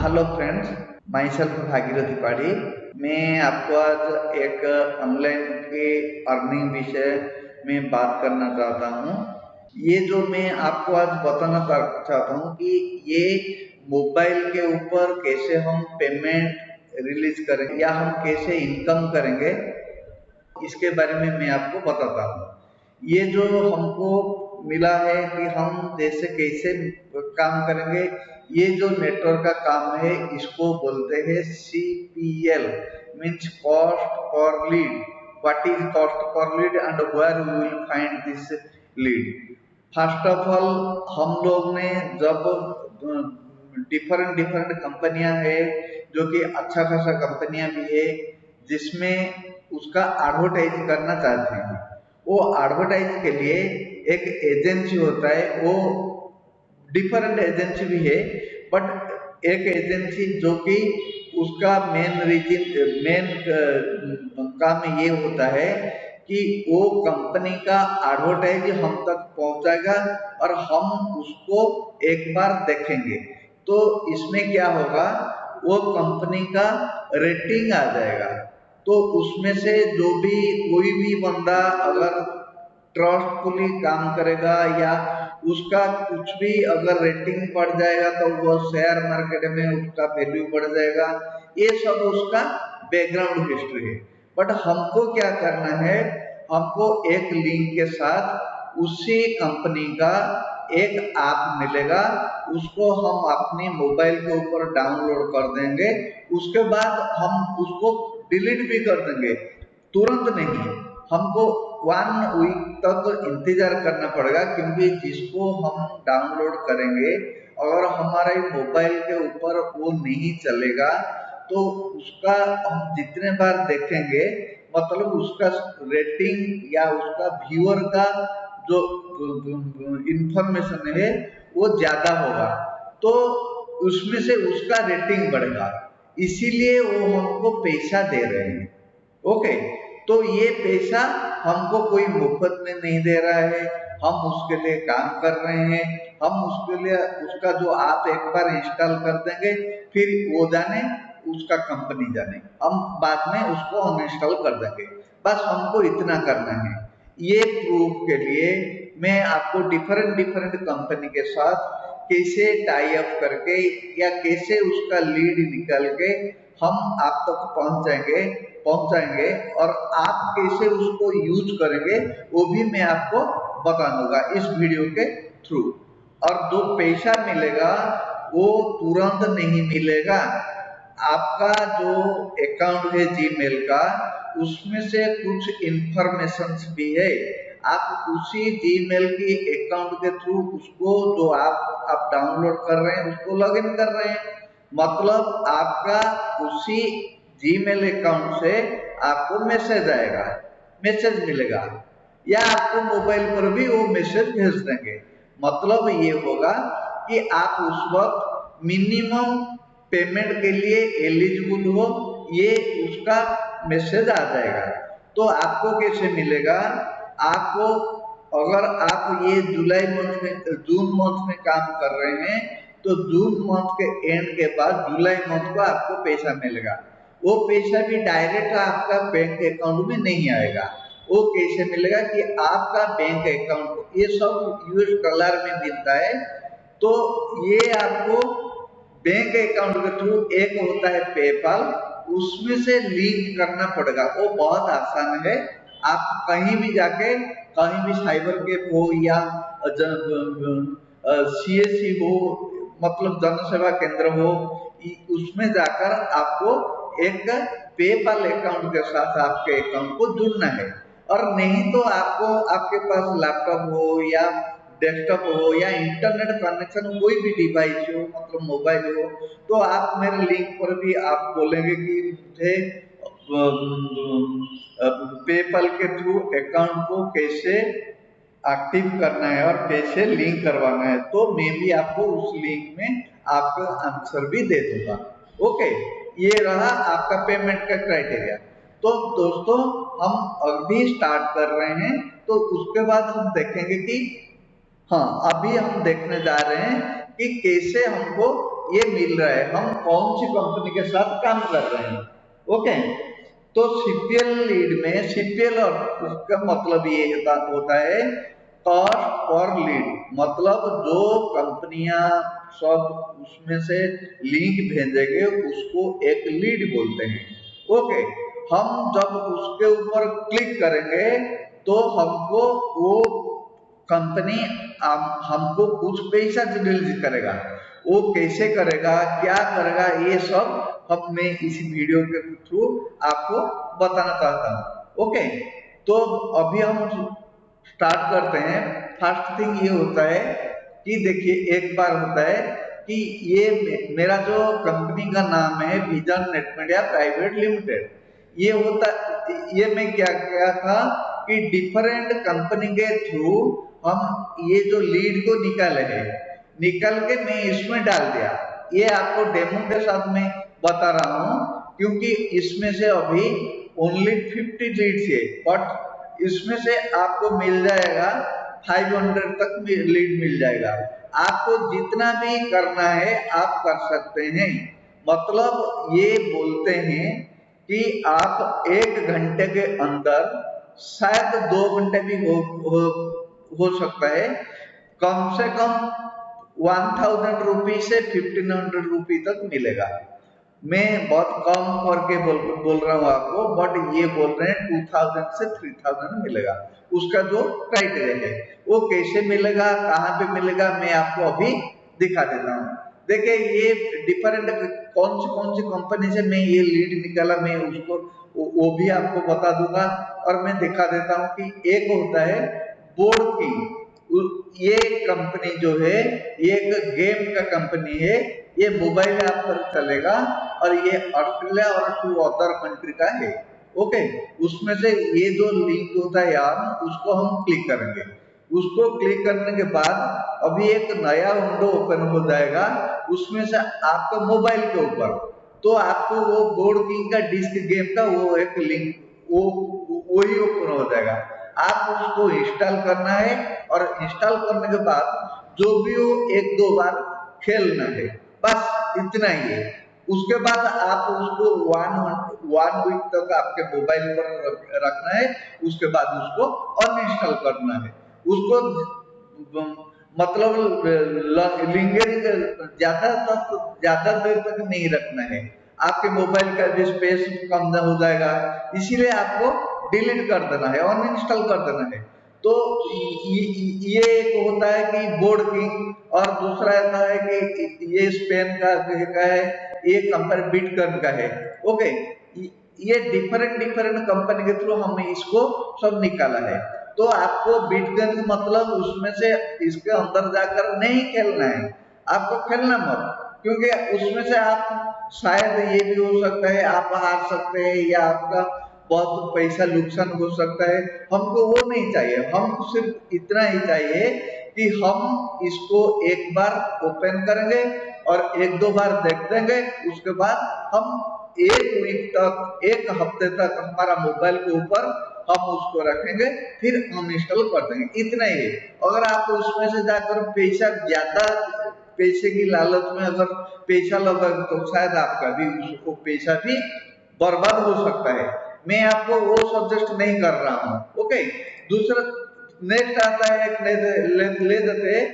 Hello friends, my self Bhagirathi पाड़ी। मैं आपको आज एक ऑनलाइन के अर्निंग विषय में बात करना चाहता हूँ। ये जो मैं आपको आज बताना चाहता हूँ कि ये मोबाइल के ऊपर कैसे हम पेमेंट रिलीज करेंगे या हम कैसे इनकम करेंगे, इसके बारे में मैं आपको बताता हूँ। ये जो हमको मिला है कि हम जैसे कैसे काम करेंगे, ये जो नेटवर्क का काम है इसको बोलते हैं CPL, means cost per lead. What is cost per lead and where we will find this lead. First of all, हम लोग ने जब डिफरेंट डिफरेंट कंपनियां है, जो कि अच्छा खासा कंपनियां भी है, जिसमें उसका एडवर्टाइज करना चाहते हैं। वो एडवर्टाइज के लिए एक एजेंसी होता है, वो डिफरेंट एजेंसी भी है, बट एक एजेंसी जो कि उसका मेन काम ये होता है कि वो कंपनी का एडवर्टाइज हम तक पहुंचाएगा और हम उसको एक बार देखेंगे। तो इसमें क्या होगा, वो कंपनी का रेटिंग आ जाएगा। तो उसमें से जो भी कोई भी बंदा अगर ट्रस्टफुली काम करेगा या उसका कुछ भी अगर रेटिंग बढ़ जाएगा तो वो शेयर मार्केट में उसका वैल्यू बढ़ जाएगा। ये सब उसका बैकग्राउंड हिस्ट्री है। बट हमको क्या करना है, हमको एक लिंक के साथ उसी कंपनी का एक ऐप मिलेगा, उसको हम अपनी मोबाइल के ऊपर डाउनलोड कर देंगे। उसके बाद हम उसको डिलीट भी कर देंगे, तुरंत नहीं। हमको 1 वीक तक इंतजार करना पड़ेगा, क्योंकि जिसको हम डाउनलोड करेंगे अगर हमारे मोबाइल के ऊपर वो नहीं चलेगा तो उसका हम जितने बार देखेंगे, मतलब उसका रेटिंग या उसका व्यूअर का जो इंफॉर्मेशन है वो ज्यादा होगा, तो उसमें से उसका रेटिंग बढ़ेगा। इसीलिए वो हमको पैसा दे रहे हैं। ओके, तो ये पैसा हमको कोई मुफ्त में नहीं दे रहा है, हम उसके लिए काम कर रहे हैं। हम उसके लिए उसका जो आप एक बार इंस्टॉल कर देंगे, फिर वो जाने, उसका कंपनी जाने, हम बाद में उसको अनइंस्टॉल कर देंगे। बस हमको इतना करना है। ये प्रूफ के लिए मैं आपको डिफरेंट डिफरेंट कंपनी के साथ कैसे टाई अप करके या कैसे उसका लीड निकल के हम आप तक पहुंचाएंगे और आप कैसे उसको यूज करेंगे, वो भी मैं आपको बता दूंगा इस वीडियो के थ्रू। और जो पैसा मिलेगा वो तुरंत नहीं मिलेगा। आपका जो अकाउंट है जीमेल का, उसमें से कुछ इंफॉर्मेशन भी है। आप उसी जीमेल की अकाउंट के थ्रू उसको जो आप डाउनलोड कर रहे हैं उसको लॉगिन कर रहे हैं। मतलब आपका उसी जीमेल अकाउंट से आपको मैसेज आएगा, मैसेज मिलेगा, या आपको मोबाइल पर भी वो मैसेज भेज देंगे। मतलब ये होगा कि आप उस वक्त मिनिमम पेमेंट के लिए एलिजिबल हो, ये उसका मैसेज आ जाएगा। तो आपको कैसे मिलेगा, आपको अगर आप ये जून मंथ में काम कर रहे हैं, तो जून मंथ के एंड के बाद जुलाई मंथ को आपको पैसा मिलेगा। वो पैसा भी डायरेक्ट आपका बैंक अकाउंट में नहीं आएगा। वो कैसे मिलेगा कि आपका बैंक अकाउंट, ये सब US$ में मिलता है। तो ये आपको बैंक अकाउंट के थ्रू एक होता है पेपाल, उसमें से लिंक करना पड़ेगा। वो बहुत आसान है। आप कहीं भी जाके, कहीं भी साइबर कैफ हो या CSC हो, मतलब जन सेवा केंद्र हो, उसमें जाकर आपको एक पेपाल अकाउंट के साथ आपके अकाउंट को जुड़ना है। और नहीं तो आपको, आपके पास लैपटॉप हो या डेस्कटॉप हो या इंटरनेट कनेक्शन कोई भी डिवाइस हो, मतलब मोबाइल हो, तो आप मेरे लिंक पर भी आप बोलेंगे कि मुझे पेपल के थ्रू अकाउंट को कैसे एक्टिव करना है और कैसे लिंक करवाना है, तो मैं भी आपको उस लिंक में आपका आंसर भी दे दूंगा। ओके, ये रहा आपका पेमेंट का क्राइटेरिया। तो दोस्तों, हम अभी स्टार्ट कर रहे हैं, तो उसके बाद हम देखेंगे कि हाँ, अभी हम देखने जा रहे हैं कि कैसे हमको ये मिल रहा है, हम कौन सी कंपनी के साथ काम कर रहे हैं। ओके, तो सीपीएल लीड में सीपीएल और उसका मतलब ये होता है कॉस्ट पर लीड, मतलब जो कंपनियां सब उसमें से लिंक भेजेंगे उसको एक लीड बोलते हैं। ओके, हम जब उसके ऊपर क्लिक करेंगे तो हमको वो कंपनी हमको कुछ पैसा रिलीज करेगा। वो कैसे करेगा, क्या करेगा, ये सब हम मैं इस वीडियो के थ्रू आपको बताना चाहता हूँ। ओके, तो अभी हम स्टार्ट करते हैं। फर्स्ट थिंग ये होता है कि देखिए, एक बार होता है कि ये मेरा जो कंपनी का नाम है vision net media private limited. ये होता, ये मैं क्या किया था कि डिफरेंट कंपनी के थ्रू हम ये जो लीड को निकाले हैं, निकल के मैं इसमें डाल दिया। ये आपको डेमो के साथ में बता रहा हूँ, क्योंकि इसमें से अभी ओनली 50 लीड्स है, बट इसमें से आपको मिल जाएगा 500 तक लीड मिल जाएगा। आपको जितना भी करना है आप कर सकते हैं। मतलब ये बोलते हैं कि आप 1 घंटे के अंदर, शायद 2 घंटे भी हो सकता है, कम से कम 1000 रुपी से 1500 रुपी तक मिलेगा। मैं बहुत कम करके बोल रहा हूँ आपको, बट ये बोल रहे हैं 2000 से 3000 मिलेगा। उसका जो क्राइटेरिया है वो कैसे मिलेगा, कहाँ पे मिलेगा, मैं आपको अभी दिखा देता हूँ। देखिए, ये डिफरेंट कौन सी कंपनी से मैं ये लीड निकाला, मैं उसको वो भी आपको बता दूंगा। और मैं दिखा देता हूँ कि एक होता है बोर्ड किंग। ये कंपनी जो है ये एक गेम का कंपनी है, ये मोबाइल ऐप पर चलेगा और ये ऑस्ट्रेलिया और 2 अदर कंट्री का है। ओके, उसमें से ये जो लिंक होता है यार, उसको हम क्लिक करेंगे। उसको क्लिक करने के बाद अभी एक नया विंडो ओपन हो जाएगा, उसमें से आपके मोबाइल के ऊपर तो आपको वो बोर्ड किंग का डिस्क गेम का वो एक लिंक वो वही ओपन हो जाएगा। आप उसको इंस्टॉल करना है और इंस्टॉल करने के बाद जो भी हो 1-2 बार खेलना है, बस इतना ही है। उसके बाद आप उसको वन वीक तक आपके मोबाइल पर रखना है। उसके बाद उसको अनइंस्टॉल करना है। उसको मतलब लिंगरिंग ज्यादा देर तक नहीं रखना है, आपके मोबाइल का भी स्पेस कम हो जाएगा। इसीलिए आपको डिलीट कर देना है, अनइंस्टॉल कर देना है। तो ये एक होता है कि बोर्ड किंग, और दूसरा होता है कि ये स्पेन का है, ये कंपनी बिटकॉइन का है। ओके, ये डिफरेंट कंपनी के थ्रू हमने इसको सब निकाला है। तो आपको बिटकॉइन मतलब उसमें से इसके अंदर जाकर नहीं खेलना है, आपको खेलना मत, क्योंकि उसमें से आप शायद ये भी हो सकता है आप हार सकते हैं या आपका बहुत पैसा नुकसान हो सकता है। हमको वो नहीं चाहिए, हमको सिर्फ इतना ही चाहिए कि हम इसको एक बार ओपन करेंगे और 1-2 बार देख देंगे। उसके बाद हम 1 वीक तक, 1 हफ्ते तक हमारा मोबाइल के ऊपर हम उसको रखेंगे, फिर हम इंस्टॉल कर देंगे, इतना ही है। अगर आप उसमें से जाकर पैसा ज्यादा, पैसे की लालच में अगर पैसा लगा तो शायद आपका भी उसको पैसा भी बर्बाद हो सकता है। मैं आपको वो सजेस्ट नहीं कर रहा हूँ। ओके, दूसरा नेक्स्ट आता है, एक ले देते हैं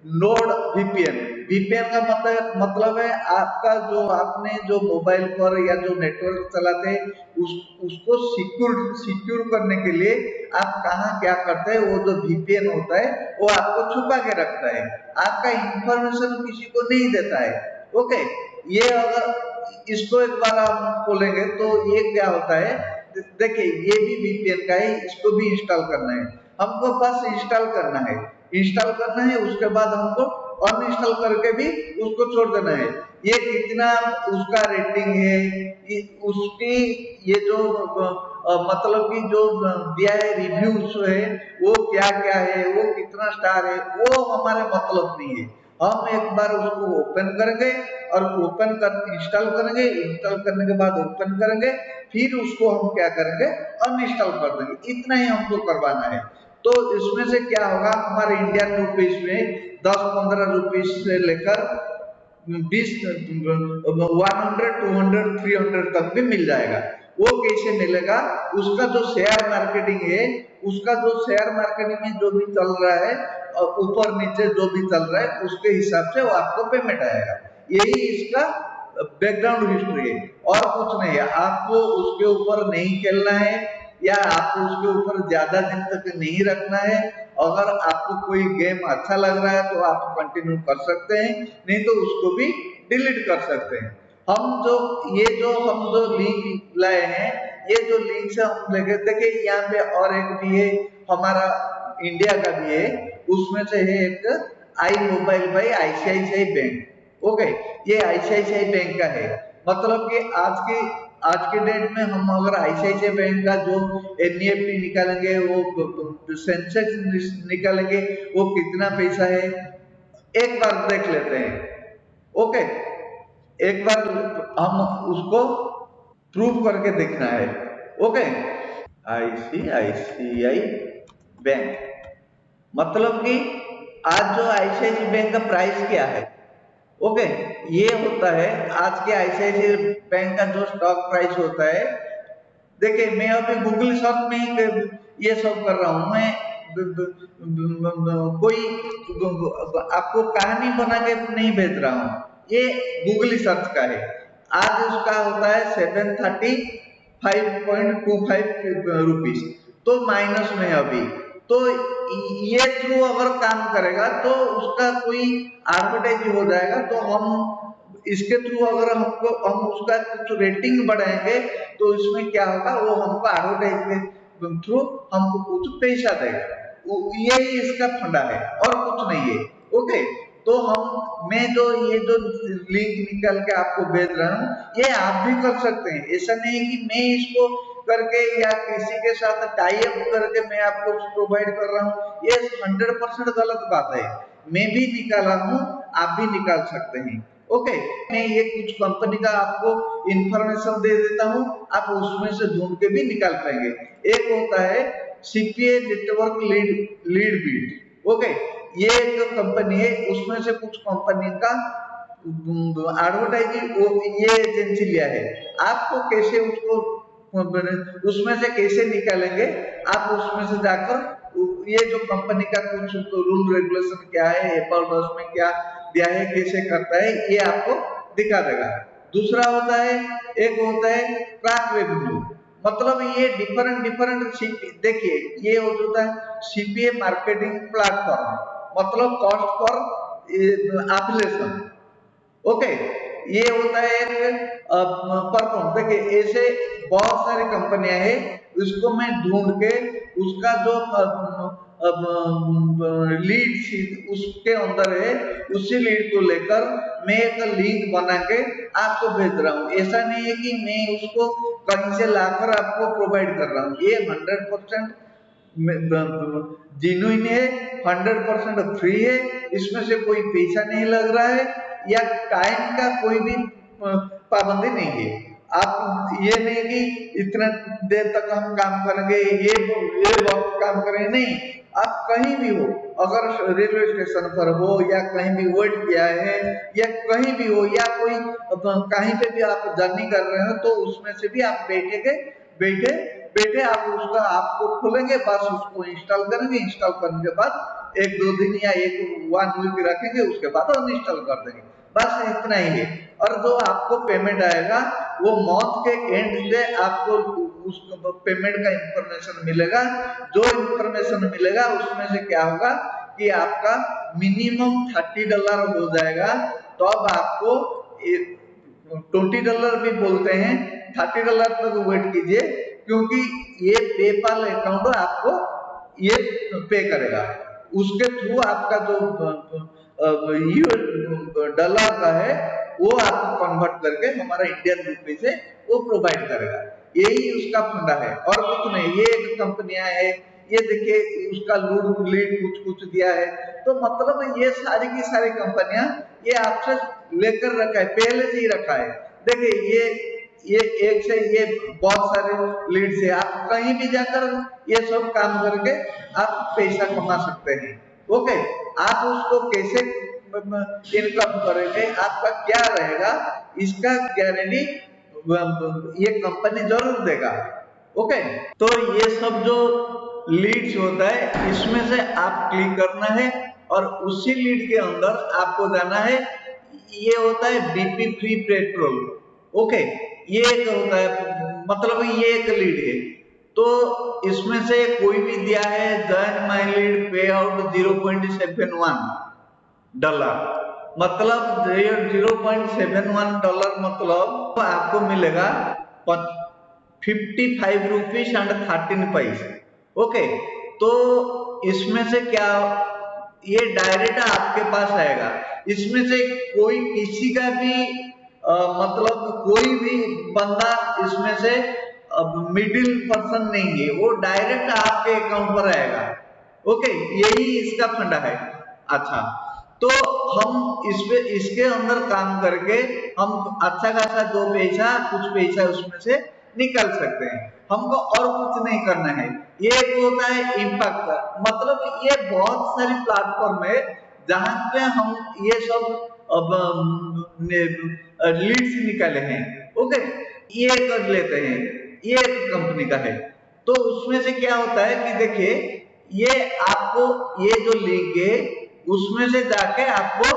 नोड वीपीएन। वीपीएन का मतलब है आपका जो आपने जो मोबाइल पर या जो नेटवर्क चलाते हैं उसको सिक्योर करने के लिए आप कहाँ क्या करते हैं, वो जो वीपीएन होता है वो आपको छुपा के रखता है, आपका इंफॉर्मेशन किसी को नहीं देता है। ओके, ये अगर इसको एक बार आप खोलेंगे तो ये क्या होता है, देखिए ये भी वीपीएन का है, इसको भी इंस्टॉल करना है। हमको बस इंस्टॉल करना है, इंस्टॉल करना है, उसके बाद हमको अनइंस्टॉल करके भी उसको छोड़ देना है। ये कितना उसका रेटिंग है, उसकी ये जो मतलब कि जो दिया है रिव्यूज है वो क्या क्या है, वो कितना स्टार है, वो हमारे मतलब नहीं है। हम एक बार उसको ओपन करेंगे और ओपन कर इंस्टॉल करेंगे, इंस्टॉल करने के बाद ओपन करेंगे, फिर उसको हम क्या करेंगे, अनइंस्टॉल कर देंगे। इतना ही हमको करवाना है। तो इसमें से क्या होगा, हमारे इंडियन रुपीज में 10-15 रुपीज से लेकर 20, 100, 200, 300 तक भी मिल जाएगा। वो कैसे मिलेगा? उसका जो शेयर मार्केटिंग है, उसका जो शेयर मार्केटिंग में जो भी चल रहा है, ऊपर नीचे जो भी चल रहा है, उसके हिसाब से वो आपको पेमेंट आएगा। यही इसका बैकग्राउंड हिस्ट्री है और कुछ नहीं है। आपको उसके ऊपर नहीं खेलना है या आपको उसके ऊपर ज्यादा दिन तक नहीं रखना है। अगर आपको कोई गेम अच्छा लग रहा है तो आप कंटिन्यू कर सकते हैं, नहीं तो उसको भी डिलीट कर सकते हैं। हम जो लिंक लाए हैं, ये जो लिंक से हम लेके देखिए, यहाँ पे और एक भी है, हमारा इंडिया का भी है। उसमें से है एक I mobile by ICICI bank. Okay, ये आईसीआईसीआई बैंक का है। मतलब कि आज के डेट में हम अगर आईसीआईसीआई बैंक का जो एनईएफटी निकालेंगे, वो सेंसेक्स निकालेंगे, वो कितना पैसा है एक बार देख लेते हैं। ओके, एक बार हम उसको प्रूव करके देखना है। ओके, आईसीआईसीआई बैंक, मतलब कि आज जो आईसीआईसीआई बैंक का प्राइस क्या है। ओके, ये होता है आज के आईसीआईसीआई बैंक का जो स्टॉक प्राइस होता है। देखिए, मैं अभी गूगल सर्च में ही ये सब कर रहा हूँ। मैं कोई आपको कहानी बना के नहीं भेज रहा हूँ, ये गूगल सर्च का है। आज उसका होता है 735.25 रुपीज, तो माइनस में अभी। तो ये थ्रू अगर काम करेगा तो उसका कोई एडवर्टाइज हो जाएगा, तो हम इसके थ्रू अगर हम उसका कुछ रेटिंग बढ़ाएंगे तो इसमें क्या होगा, वो हमको एडवर्टाइज के थ्रू हमको कुछ पैसा देगा। यही इसका फंडा है और कुछ नहीं है। ओके, तो मैं ये जो लिंक निकाल के आपको भेज रहा हूँ, ये आप भी कर सकते हैं। ऐसा नहीं कि मैं इसको करके या किसी के साथ टाई अप करके मैं आपको प्रोवाइड कर रहा हूँ, ये 100% गलत बात है। मैं भी निकाला हूँ, आप भी निकाल सकते हैं। ओके, मैं ये कुछ कंपनी का आपको इंफॉर्मेशन दे देता हूँ, आप उसमें से ढूंढ के भी निकाल पाएंगे। एक होता है CPA network lead beat. Okay, ये एक कंपनी है, उसमें से कुछ कंपनी का एडवर्टाइजिंग ये एजेंसी लिया है। आपको कैसे उसको उसमें से कैसे निकालेंगे, आप उसमें से जाकर ये जो कंपनी का कुछ रूल रेगुलेशन क्या है, एप्पल डॉस में क्या दिया है, कैसे करता है, ये आपको दिखा देगा। दूसरा होता है, एक होता है ट्रैक रेवेन्यू। मतलब ये डिफरेंट देखिए, ये होता है सीपीए मार्केटिंग प्लेटफॉर्म, मतलब कॉस्ट फॉर एफिलिएशन। ओके, ये होता है एक परफॉर्म। देखिए, ऐसे बहुत सारी कंपनियां हैं, इसको मैं ढूंढ के उसका जो लीड उसके अंदर है, उसी लीड को लेकर मैं एक लिंक बना के आपको भेज रहा हूँ। ऐसा नहीं है कि मैं उसको कहीं से लाकर आपको प्रोवाइड कर रहा हूँ। ये 100% जेन्युइन है, 100% फ्री है। इसमें से कोई पैसा नहीं लग रहा है या टाइम का कोई भी पाबंदी नहीं है। आप ये नहीं कि इतना देर तक हम काम करेंगे, ये वक्त काम करेंगे, नहीं। आप कहीं भी हो, अगर रेलवे स्टेशन पर हो या कहीं भी वेट किया है या कहीं भी हो, या कोई कहीं पे भी आप जर्नी कर रहे हो, तो उसमें से भी आप बैठे बैठे आप उसका आपको खोलेंगे, बस उसको इंस्टॉल करेंगे। इंस्टॉल करने के बाद 1-2 दिन या 1 वीक रखेंगे, उसके बाद अनइंस्टॉल कर देंगे। बस इतना ही है। और जो आपको पेमेंट आएगा, वो मंथ के एंड से आपको उस पेमेंट का इंफॉर्मेशन मिलेगा। जो इंफॉर्मेशन मिलेगा उसमें से क्या होगा कि आपका मिनिमम $30 हो जाएगा। तो अब आपको $20 भी बोलते हैं, $30 तक वेट कीजिए, क्योंकि ये पेपाल अकाउंट आपको ये पे करेगा। उसके थ्रू आपका जो डॉलर का है, वो आपको कन्वर्ट करके हमारा इंडियन रुपए से वो प्रोवाइड करेगा। यही उसका फंडा है और कुछ नहीं। ये एक कंपनियां है, ये देखिए उसका लीड कुछ दिया है। तो मतलब ये सारी की सारी कंपनियां ये आपसे लेकर रखा है, पहले से ही रखा है। देखिए, ये एक से ये बहुत सारे लीड से आप कहीं भी जाकर ये सब काम करके आप पैसा कमा सकते हैं। ओके, आप उसको कैसे इनकम करेंगे, आपका क्या रहेगा, इसका गारंटी ये कंपनी जरूर देगा। ओके, तो ये सब जो लीड्स होता है इसमें से आप क्लिक करना है और उसी लीड के अंदर आपको जाना है। ये होता है बीपी फ्री पेट्रोल। ओके, ये एक होता है, मतलब ये एक लीड है। तो इसमें से कोई भी दिया है जॉइन माई लीड पे आउट $0.71, मतलब $0.71 मतलब आपको मिलेगा ₹55.13। ओके, तो इसमें से क्या, ये डायरेक्ट आपके पास आएगा। इसमें से कोई किसी का भी मतलब कोई भी बंदा इसमें से मिडिल पर्सन नहीं है, वो डायरेक्ट आपके अकाउंट पर आएगा। ओके, यही इसका फंडा है। अच्छा, तो हम इसके अंदर काम करके हम अच्छा खासा दो पैसा कुछ पैसा उसमें से निकाल सकते हैं। हमको और कुछ नहीं करना है। ये एक होता है इम्पैक्ट, मतलब ये बहुत सारी प्लेटफॉर्म है जहां पे हम ये सब लीड्स निकाले हैं। ओके, ये कर लेते हैं, ये एक कंपनी का है। तो उसमें से क्या होता है कि देखिए, ये आपको ये जो लिंक है उसमें से जाके आपको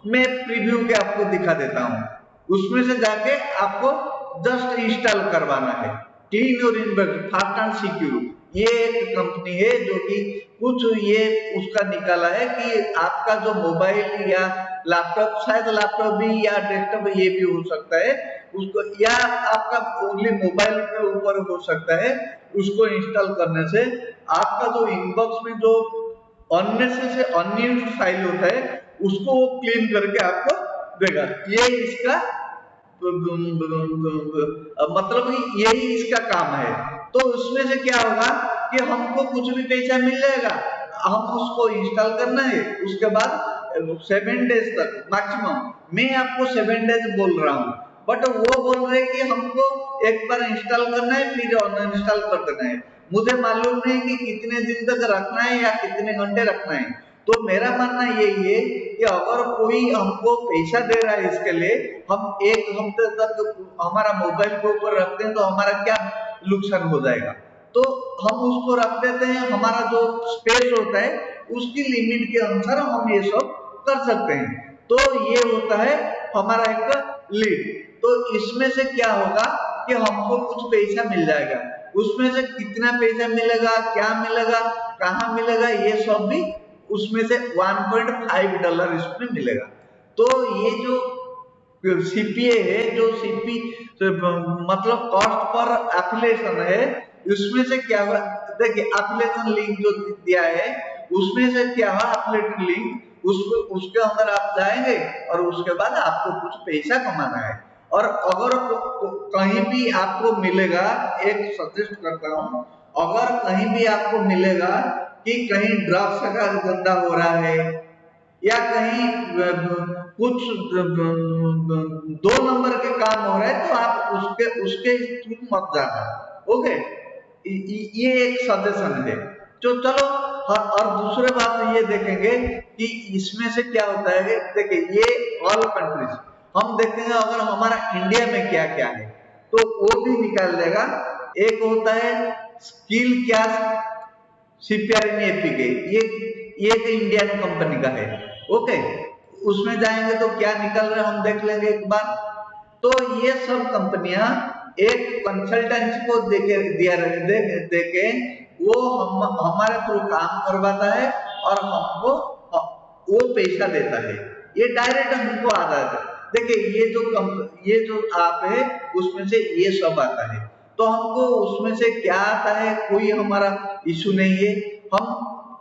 मैं प्रीव्यू के आपको दिखा देता हूं। उसमें से जाके आपको जस्ट इंस्टॉल करवाना है। Clean your inbox fast and secure, ये एक कंपनी है जो कि कुछ ये उसका निकाला है कि आपका जो मोबाइल या लैपटॉप, शायद लैपटॉप भी या डेस्कटॉप ये भी हो सकता है उसको, या आपका ओनली मोबाइल के ऊपर हो सकता है, उसको इंस्टॉल करने से आपका जो इनबॉक्स में जो अननेसेसरी अनयूज्ड फाइल होता है उसको वो क्लीन करके आपको देगा। ये इसका मतलब यही इसका काम है। तो उसमें से क्या होगा कि हमको कुछ भी पैसा मिल जाएगा, हम उसको इंस्टॉल करना है, उसके बाद 7 डेज तक मैक्सिमम, मैं आपको 7 डेज बोल रहा हूँ, बट वो बोल रहे हैं कि हमको एक बार इंस्टॉल करना है फिर अनइंस्टॉल कर देना है। मुझे मालूम नहीं कि कितने दिन तक रखना है या कितने घंटे रखना है। तो मेरा मानना यही है कि अगर कोई हमको पैसा दे रहा है इसके लिए, हम एक हफ्ते तक हमारा मोबाइल के ऊपर रखते हैं तो हमारा क्या नुकसान हो जाएगा। तो हम उसको रख देते हैं, हमारा जो स्पेस होता है उसकी लिमिट के अनुसार हम ये सब कर सकते हैं। तो ये होता है हमारा एक लीड। तो इसमें से क्या होगा कि हमको कुछ पैसा मिल जाएगा, उसमें से कितना पैसा मिलेगा, क्या मिलेगा, कहाँ मिलेगा, ये सब भी उसमें से $1.5 इसमें मिलेगा। तो ये जो सीपीए है, जो सीपी मतलब कॉस्ट पर एफिलिएशन है, उसमें से क्या हुआ, देखिए एफिलिएशन लिंक जो दिया है उसमें से क्या हुआ, एफिलिएशन लिंक उसके अंदर आप जाएंगे और उसके बाद आपको कुछ पैसा कमाना है। और अगर कहीं भी आपको मिलेगा, एक सजेस्ट करता हूं, अगर कहीं भी आपको मिलेगा कि कहीं ड्रग्स का धंधा हो रहा है या कहीं कुछ 2 नंबर के काम हो रहे हैं, तो आप उसके उसके थ्रू मत जाना। ओके, ये एक सजेशन है। तो चलो, और दूसरे बात ये देखेंगे कि इसमें से क्या होता है। देखिए, ये ऑल कंट्रीज हम देखेंगे, अगर हमारा इंडिया में क्या क्या है तो वो भी निकाल देगा। एक होता है स्किल कैश सीपीआरएन एपीके, ये एक इंडियन कंपनी का है। ओके, उसमें जाएंगे तो क्या निकल रहा है हम देख लेंगे एक बार। तो ये सब कंपनियां एक कंसल्टेंसी को देके वो हमारे थ्रू काम करवाता है और हमको वो पैसा देता है, ये डायरेक्ट हमको आता है। देखिए, ये जो आप है उसमें से ये सब आता है, तो हमको उसमें से क्या आता है कोई हमारा इशू नहीं है। हम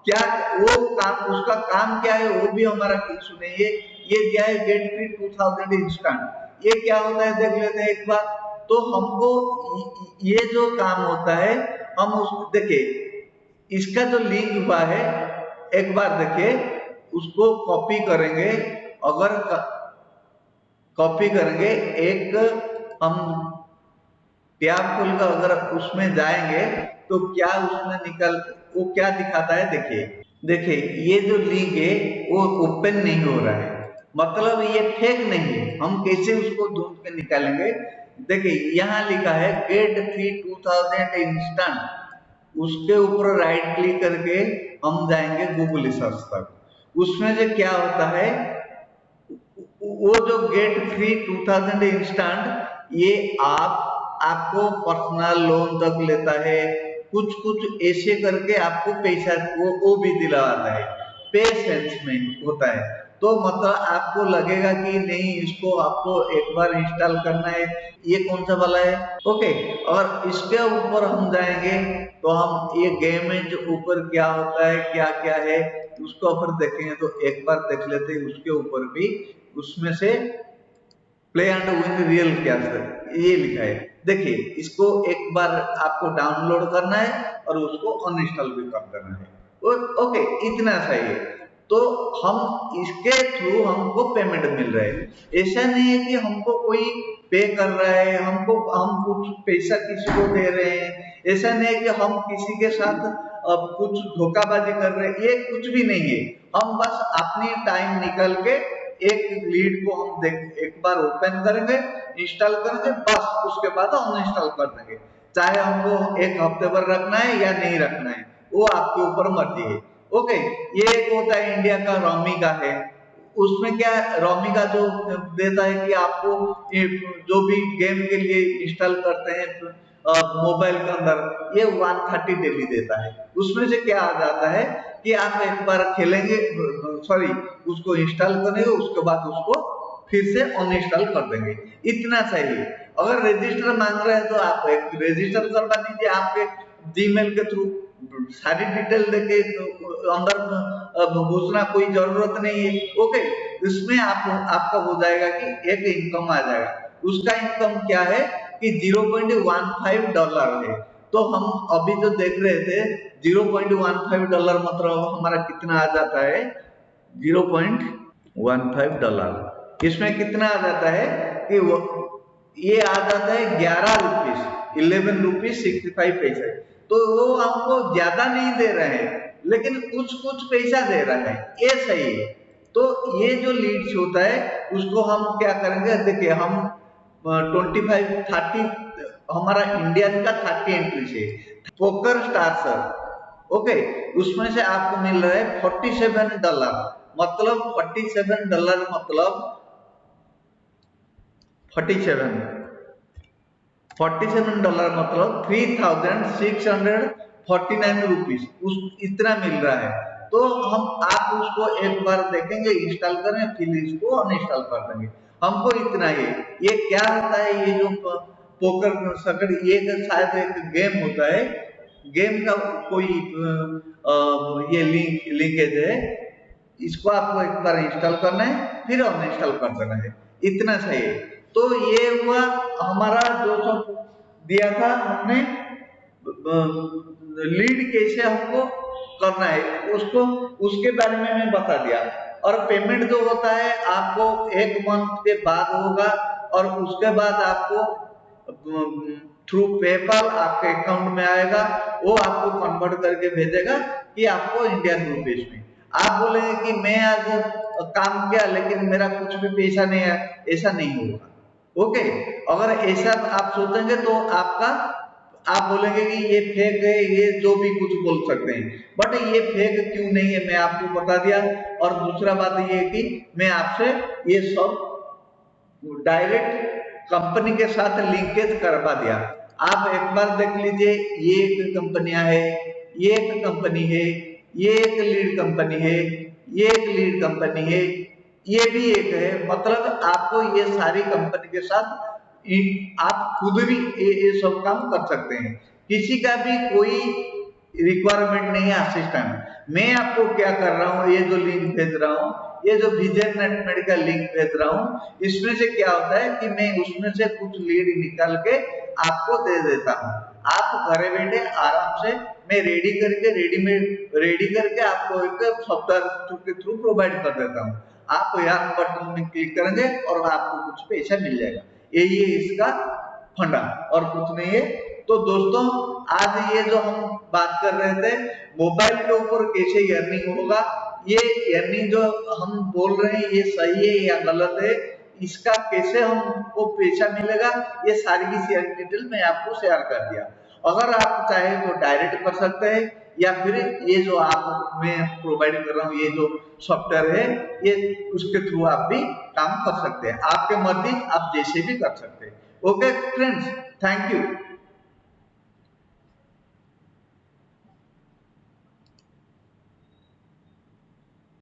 क्या वो काम, उसका काम क्या है वो भी हमारा इशू नहीं है। ये दिया है गेट फ्री 2000 इंस्टेंट, ये क्या होता है देख लेते हैं एक बार। तो हमको ये जो काम होता है हम उस देखिए, इसका जो लिंक हुआ है एक बार देखिए, उसको कॉपी करेंगे। अगर कॉपी करेंगे, एक हम टैब खोलकर अगर उसमें जाएंगे तो क्या उसमें वो क्या दिखाता है देखिए। देखिए ये जो लिंक है वो ओपन नहीं हो रहा है, मतलब ये फेक नहीं है। हम कैसे उसको ढूंढ के निकालेंगे? देखिए यहाँ लिखा है गेट फ्री 2000 इंस्टेंट, उसके ऊपर राइट क्लिक करके हम जाएंगे गूगल सर्च तक। उसमें से क्या होता है, वो जो गेट फ्री 2000 इंस्टेंट, ये आपको पर्सनल लोन तक लेता है, कुछ कुछ ऐसे करके आपको पैसा वो भी दिलाता है, पे सेंस में होता है। तो मतलब आपको लगेगा कि नहीं, इसको आपको एक बार इंस्टॉल करना है। ये कौन सा वाला है? ओके। और इसके ऊपर हम जाएंगे तो हम ये गेम में जो ऊपर क्या होता है, क्या क्या है, उसको ऊपर देखेंगे। तो एक बार देख लेते हैं उसके ऊपर भी, उसमें से play and win real cash ये लिखा है। देखिए इसको एक बार आपको डाउनलोड करना है और उसको अनइंस्टॉल भी कर देना है। ओके, इतना सही है। तो हम इसके थ्रू हमको पेमेंट मिल रहा है। ऐसा नहीं है कि हमको कोई पे कर रहा है, हम कुछ पैसा किसी को दे रहे हैं। ऐसा नहीं है कि हम किसी के साथ कुछ धोखाबाजी कर रहे हैं, ये कुछ भी नहीं है। हम बस अपनी टाइम निकल के एक लीड को हम एक बार ओपन करेंगे, इंस्टॉल करेंगे, बस उसके बाद हम इंस्टॉल कर देंगे। चाहे हमको एक हफ्ते भर रखना है या नहीं रखना है, वो आपके ऊपर मर्जी है। ओके। ये एक होता है इंडिया का, रोमी का है। उसमें क्या है, रोमी का जो देता है कि आपको जो भी गेम के लिए इंस्टॉल करते हैं मोबाइल के अंदर, ये 130 डेली देता है। उसमें से क्या आ जाता है कि आप एक बार खेलेंगे, सॉरी, उसको इंस्टॉल करेंगे, उसके बाद उसको फिर से अनइंस्टॉल कर देंगे। इतना चाहिए। अगर रजिस्टर मांग रहे हैं तो आप एक रजिस्टर करवा दीजिए आपके जीमेल के थ्रू, सारी डिटेल देके अंदर घुसना कोई जरूरत नहीं है। ओके। इसमें आपका हो जाएगा कि एक इनकम आ जाएगा। उसका इनकम क्या है कि $0.15 है। तो हम अभी जो देख रहे थे $0.15 मतलब हमारा कितना आ जाता है, $0.15। इसमें कितना आ जाता है कि वो ये आ जाता है 11 रुपीज, 11 रुपीज 65 पैसे। तो वो हमको ज्यादा नहीं दे रहे हैं, लेकिन कुछ कुछ पैसा दे रहा है, ये सही है। तो ये जो लीड्स होता है उसको हम क्या करेंगे, देखिए हम 25-30 हमारा इंडियन का 30 एंट्री है पोकर स्टार सर। ओके। उसमें से आपको मिल रहा है $47, मतलब $47 मतलब 47 $47 मतलब 3649 रुपीज, उस इतना मिल रहा है। तो आप उसको एक बार देखेंगे, इंस्टॉल करें, फिर इसको अनइंस्टॉल कर देंगे। हमको इतना ही। ये क्या होता है, ये जो पोकर सकड़, ये शायद एक गेम होता है। गेम का कोई ये लिंकेज है। इसको आपको एक बार इंस्टॉल करना है, फिर अनइंस्टॉल कर देना है। इतना चाहिए। तो ये हुआ हमारा जो सब दिया था हमने, लीड कैसे हमको करना है उसको, उसके बारे में मैं बता दिया। और पेमेंट जो होता है आपको 1 मंथ के बाद होगा, और उसके बाद आपको थ्रू पेपाल आपके अकाउंट में आएगा। वो आपको कन्वर्ट करके भेजेगा कि आपको इंडियन रुपीज में। आप बोलेंगे कि मैं आज काम किया लेकिन मेरा कुछ भी पैसा नहीं है, ऐसा नहीं होगा। ओके। अगर ऐसा आप सोचेंगे तो आप बोलेंगे कि ये फेक है, ये जो भी कुछ बोल सकते हैं, बट ये फेक क्यों नहीं है मैं आपको बता दिया। और दूसरा बात ये है कि मैं आपसे ये सब डायरेक्ट कंपनी के साथ लिंकेज करवा दिया। आप एक बार देख लीजिए, ये एक कंपनियां है, ये एक कंपनी है, ये एक लीड कंपनी है, ये एक लीड कंपनी है, ये भी एक है। मतलब आपको ये सारी कंपनी के साथ आप खुद भी ये सब काम कर सकते हैं। किसी का भी कोई रिक्वायरमेंट नहीं है असिस्टेंट। मैं आपको क्या कर रहा हूँ, ये जो लिंक भेज रहा हूँ, ये जो विजन नेट मेडिकल लिंक भेज रहा हूँ, इसमें से क्या होता है कि मैं उसमें से कुछ लीड निकाल के आपको दे देता हूँ। आप घरे बैठे आराम से मैं रेडी करके आपको एक सॉफ्टवेयर के थ्रू प्रोवाइड कर देता हूँ। आप यहाँ बटन में क्लिक करेंगे और आपको कुछ पैसा मिल जाएगा। यही है इसका फंडा, और कुछ नहीं है। तो दोस्तों आज ये जो हम बात कर रहे थे मोबाइल के ऊपर कैसे अर्निंग होगा, ये अर्निंग जो हम बोल रहे हैं ये सही है या गलत है, इसका कैसे हमको पैसा मिलेगा, ये सारी की सारी डिटेल मैं आपको शेयर कर दिया। अगर आप चाहे तो डायरेक्ट कर सकते हैं या फिर ये जो आप मैं प्रोवाइड कर रहा हूँ ये जो सॉफ्टवेयर है ये उसके थ्रू आप भी काम कर सकते हैं। आपके मर्जी, आप जैसे भी कर सकते हैं। Okay friends, thank you.